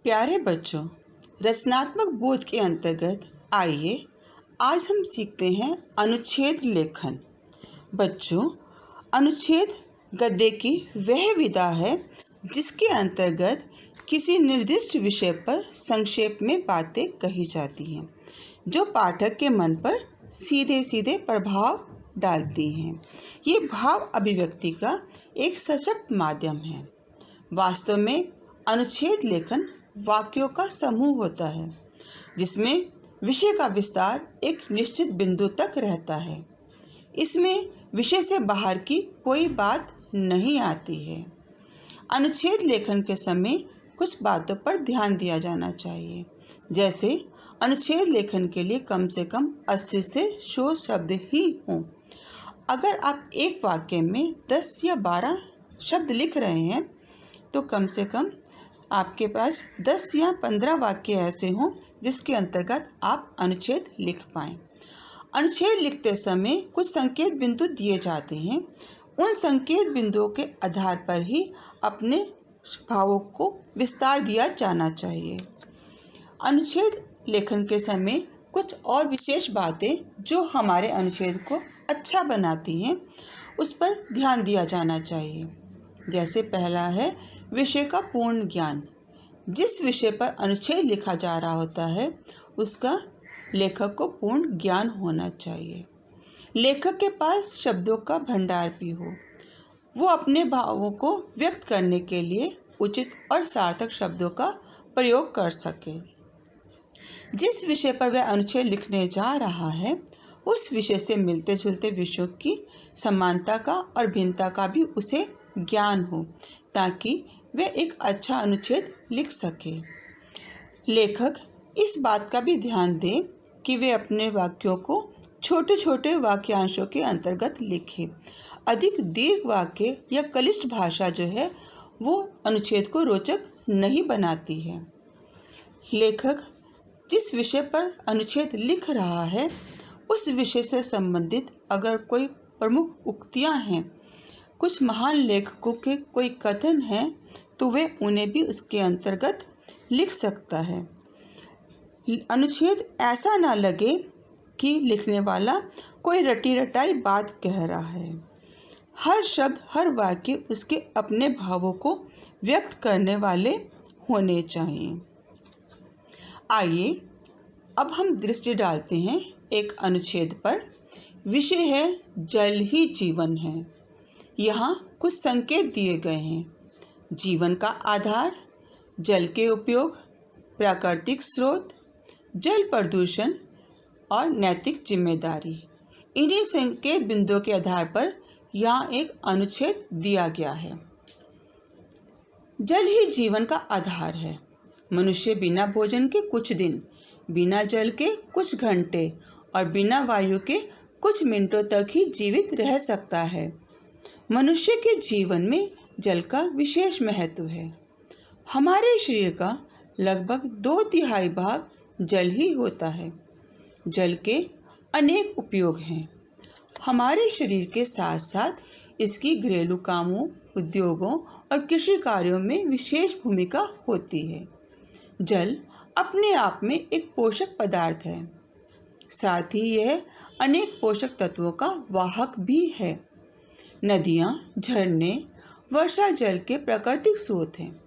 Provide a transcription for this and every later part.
प्यारे बच्चों, रचनात्मक बोध के अंतर्गत आइए आज हम सीखते हैं अनुच्छेद लेखन। बच्चों, अनुच्छेद गद्य की वह विधा है जिसके अंतर्गत किसी निर्दिष्ट विषय पर संक्षेप में बातें कही जाती हैं जो पाठक के मन पर सीधे सीधे प्रभाव डालती हैं। ये भाव अभिव्यक्ति का एक सशक्त माध्यम है। वास्तव में अनुच्छेद लेखन वाक्यों का समूह होता है जिसमें विषय का विस्तार एक निश्चित बिंदु तक रहता है। इसमें विषय से बाहर की कोई बात नहीं आती है। अनुच्छेद लेखन के समय कुछ बातों पर ध्यान दिया जाना चाहिए, जैसे अनुच्छेद लेखन के लिए कम से कम 80 से 100 शब्द ही हों। अगर आप एक वाक्य में 10 या 12 शब्द लिख रहे हैं तो कम से कम आपके पास 10 या 15 वाक्य ऐसे हों जिसके अंतर्गत आप अनुच्छेद लिख पाएं। अनुच्छेद लिखते समय कुछ संकेत बिंदु दिए जाते हैं। उन संकेत बिंदुओं के आधार पर ही अपने भावों को विस्तार दिया जाना चाहिए। अनुच्छेद लेखन के समय कुछ और विशेष बातें जो हमारे अनुच्छेद को अच्छा बनाती हैं उस पर ध्यान दिया जाना चाहिए। जैसे पहला है विषय का पूर्ण ज्ञान। जिस विषय पर अनुच्छेद लिखा जा रहा होता है उसका लेखक को पूर्ण ज्ञान होना चाहिए। लेखक के पास शब्दों का भंडार भी हो, वो अपने भावों को व्यक्त करने के लिए उचित और सार्थक शब्दों का प्रयोग कर सके। जिस विषय पर वह अनुच्छेद लिखने जा रहा है उस विषय से मिलते जुलते विषयों की समानता का और भिन्नता का भी उसे ज्ञान हो ताकि वह एक अच्छा अनुच्छेद लिख सके। लेखक इस बात का भी ध्यान दे कि वे अपने वाक्यों को छोटे छोटे वाक्यांशों के अंतर्गत लिखे। अधिक दीर्घ वाक्य या क्लिष्ट भाषा जो है वो अनुच्छेद को रोचक नहीं बनाती है। लेखक जिस विषय पर अनुच्छेद लिख रहा है उस विषय से संबंधित अगर कोई प्रमुख उक्तियां हैं, कुछ महान लेखकों के कोई कथन हैं तो वे उन्हें भी उसके अंतर्गत लिख सकता है। अनुच्छेद ऐसा ना लगे कि लिखने वाला कोई रटी रटाई बात कह रहा है। हर शब्द हर वाक्य उसके अपने भावों को व्यक्त करने वाले होने चाहिए। आइए अब हम दृष्टि डालते हैं एक अनुच्छेद पर। विषय है जल ही जीवन है। यहाँ कुछ संकेत दिए गए हैं। जीवन का आधार, जल के उपयोग, प्राकृतिक स्रोत, जल प्रदूषण और नैतिक जिम्मेदारी। इन्हीं संकेत बिंदुओं के आधार पर यहाँ एक अनुच्छेद दिया गया है। जल ही जीवन का आधार है। मनुष्य बिना भोजन के कुछ दिन, बिना जल के कुछ घंटे और बिना वायु के कुछ मिनटों तक ही जीवित रह सकता है। मनुष्य के जीवन में जल का विशेष महत्व है। हमारे शरीर का लगभग 2/3 भाग जल ही होता है। जल के अनेक उपयोग हैं। हमारे शरीर के साथ साथ इसकी घरेलू कामों, उद्योगों और कृषि कार्यों में विशेष भूमिका होती है। जल अपने आप में एक पोषक पदार्थ है, साथ ही यह अनेक पोषक तत्वों का वाहक भी है। नदियाँ, झरने वर्षा जल के प्राकृतिक स्रोत हैं।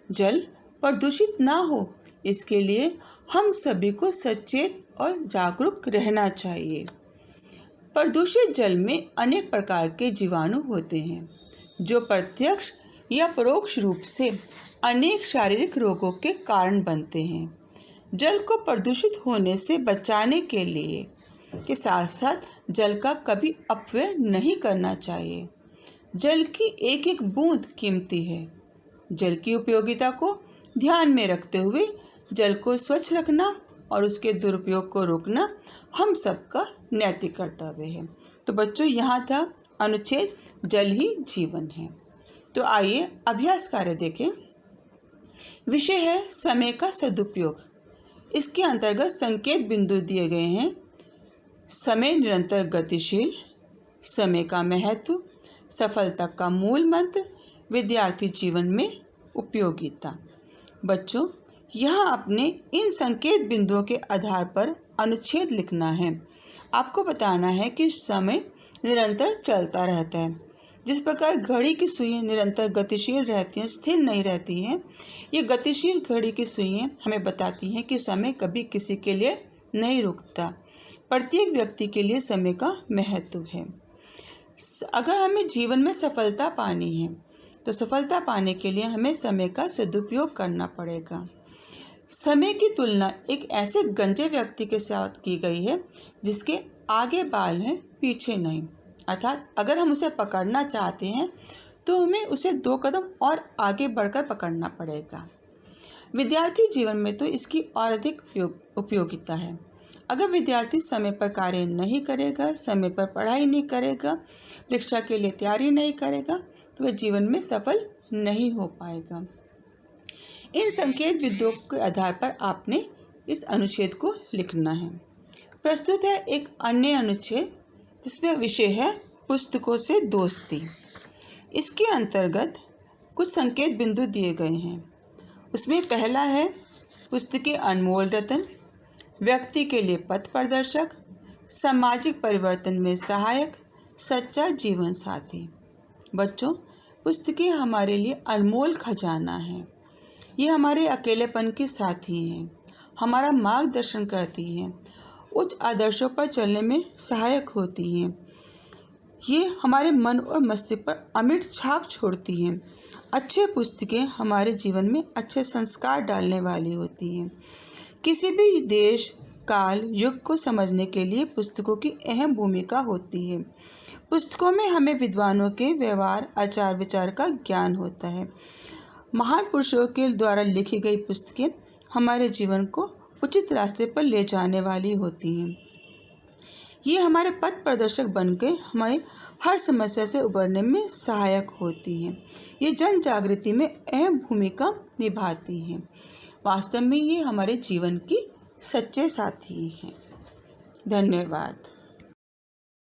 जल प्रदूषित ना हो इसके लिए हम सभी को सचेत और जागरूक रहना चाहिए। प्रदूषित जल में अनेक प्रकार के जीवाणु होते हैं जो प्रत्यक्ष या परोक्ष रूप से अनेक शारीरिक रोगों के कारण बनते हैं। जल को प्रदूषित होने से बचाने के लिए के साथ साथ जल का कभी अपव्यय नहीं करना चाहिए। जल की एक एक बूंद कीमती है। जल की उपयोगिता को ध्यान में रखते हुए जल को स्वच्छ रखना और उसके दुरुपयोग को रोकना हम सबका नैतिक कर्तव्य है। तो बच्चों, यहाँ था अनुच्छेद जल ही जीवन है। तो आइए अभ्यास कार्य देखें। विषय है समय का सदुपयोग। इसके अंतर्गत संकेत बिंदु दिए गए हैं। समय निरंतर गतिशील, समय का महत्व, सफलता का मूल मंत्र, विद्यार्थी जीवन में उपयोगिता। बच्चों, यहाँ अपने इन संकेत बिंदुओं के आधार पर अनुच्छेद लिखना है। आपको बताना है कि समय निरंतर चलता रहता है। जिस प्रकार घड़ी की सुइयां निरंतर गतिशील रहती हैं, स्थिर नहीं रहती हैं, ये गतिशील घड़ी की सुइयां हमें बताती हैं कि समय कभी किसी के लिए नहीं रुकता। प्रत्येक व्यक्ति के लिए समय का महत्व है। अगर हमें जीवन में सफलता पानी है तो सफलता पाने के लिए हमें समय का सदुपयोग करना पड़ेगा। समय की तुलना एक ऐसे गंजे व्यक्ति के साथ की गई है जिसके आगे बाल हैं, पीछे नहीं। अर्थात अगर हम उसे पकड़ना चाहते हैं तो हमें उसे 2 कदम और आगे बढ़कर पकड़ना पड़ेगा। विद्यार्थी जीवन में तो इसकी और अधिक उपयोगिता है। अगर विद्यार्थी समय पर कार्य नहीं करेगा, समय पर पढ़ाई नहीं करेगा, परीक्षा के लिए तैयारी नहीं करेगा, तो वह जीवन में सफल नहीं हो पाएगा। इन संकेत बिंदुओं के आधार पर आपने इस अनुच्छेद को लिखना है। प्रस्तुत है एक अन्य अनुच्छेद जिसमें विषय है पुस्तकों से दोस्ती। इसके अंतर्गत कुछ संकेत बिंदु दिए गए हैं। उसमें पहला है पुस्तकें अनमोल रत्न, व्यक्ति के लिए पथ प्रदर्शक, सामाजिक परिवर्तन में सहायक, सच्चा जीवन साथी। बच्चों, पुस्तकें हमारे लिए अनमोल खजाना है। ये हमारे अकेलेपन के साथी हैं, हमारा मार्गदर्शन करती हैं, उच्च आदर्शों पर चलने में सहायक होती हैं। ये हमारे मन और मस्तिष्क पर अमिट छाप छोड़ती हैं। अच्छे पुस्तकें हमारे जीवन में अच्छे संस्कार डालने वाली होती हैं। किसी भी देश, काल, युग को समझने के लिए पुस्तकों की अहम भूमिका होती है। पुस्तकों में हमें विद्वानों के व्यवहार, आचार विचार का ज्ञान होता है। महान पुरुषों के द्वारा लिखी गई पुस्तकें हमारे जीवन को उचित रास्ते पर ले जाने वाली होती हैं। ये हमारे पथ प्रदर्शक बनकर हमें हर समस्या से उबरने में सहायक होती हैं। ये जन जागृति में अहम भूमिका निभाती हैं। वास्तव में ये हमारे जीवन की सच्चे साथी हैं। धन्यवाद।